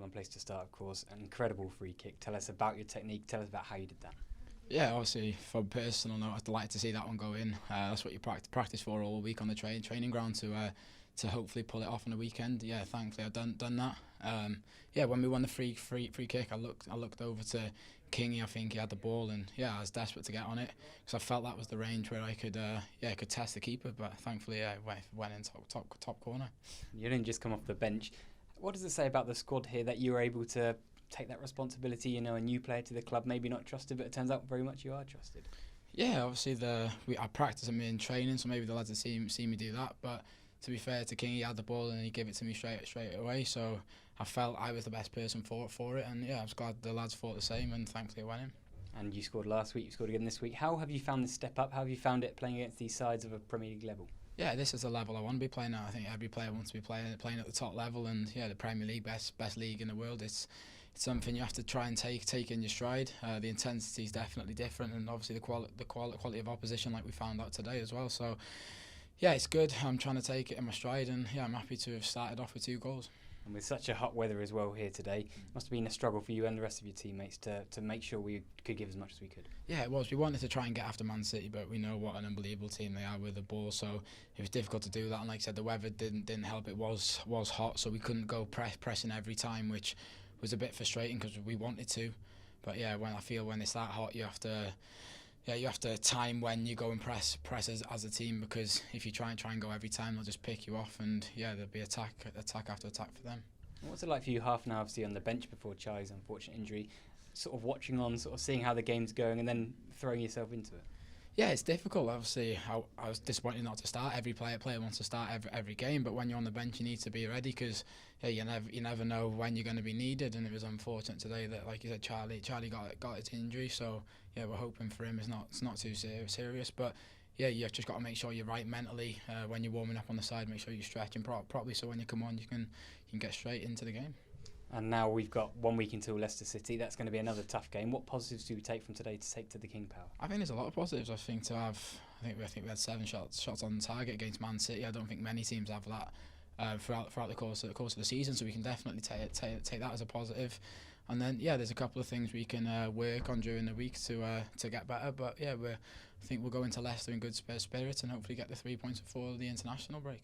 One place to start, of course. An incredible free kick. Tell us about your technique. Tell us about how you did that. Yeah, obviously, from personal note, I'd like to see that one go in. That's what you practice for all week on the training ground to hopefully pull it off on the weekend. Yeah, thankfully I've done that. Yeah, when we won the free kick, I looked over to Kingy. I think he had the ball, and yeah, I was desperate to get on it because I felt that was the range where I could test the keeper. But thankfully, yeah, went in top corner. You didn't just come off the bench. What does it say about the squad here that you were able to take that responsibility? You know, a new player to the club, maybe not trusted, but it turns out very much you are trusted. Yeah, obviously I practice them in training, so maybe the lads have seen me do that. But to be fair to King, he had the ball and he gave it to me straight away. So I felt I was the best person for it, and yeah, I was glad the lads thought the same, and thankfully it went in. And you scored last week, you scored again this week. How have you found this step up? How have you found it playing against these sides of a Premier League level? Yeah, this is the level I want to be playing at. I think every player wants to be playing at the top level, and yeah, the Premier League, best league in the world. It's something you have to try and take in your stride. The intensity is definitely different, and obviously the quality of opposition, like we found out today as well. So yeah, it's good. I'm trying to take it in my stride, and yeah, I'm happy to have started off with 2 goals. And with such a hot weather as well here today, it must have been a struggle for you and the rest of your teammates to make sure we could give as much as we could. Yeah, it was. We wanted to try and get after Man City, but we know what an unbelievable team they are with the ball, so it was difficult to do that. And like I said, the weather didn't help. It was hot, so we couldn't go pressing every time, which was a bit frustrating because we wanted to. But yeah, when it's that hot, you have to time when you go and press as a team, because if you try and go every time, they'll just pick you off, and yeah, there'll be attack after attack for them. What's it like for you, half an hour obviously on the bench before Charlie's unfortunate injury, sort of watching on, sort of seeing how the game's going and then throwing yourself into it? Yeah, it's difficult. Obviously, I was disappointed not to start. Every player wants to start every game, but when you're on the bench, you need to be ready because yeah, you never know when you're going to be needed. And it was unfortunate today that, like you said, Charlie got his injury. So yeah, we're hoping for him it's not too serious. But yeah, you've just got to make sure you're right mentally when you're warming up on the side. Make sure you're stretching properly, so when you come on, you can get straight into the game. And now we've got 1 week until Leicester City. That's going to be another tough game. What positives do we take from today to take to the King Power? I think there's a lot of positives. I think we had 7 shots on target against Man City. I don't think many teams have that throughout the course of the season. So we can definitely take that as a positive. And then yeah, there's a couple of things we can work on during the week to get better. But yeah, I think we'll go into Leicester in good spirits and hopefully get the 3 points before the international break.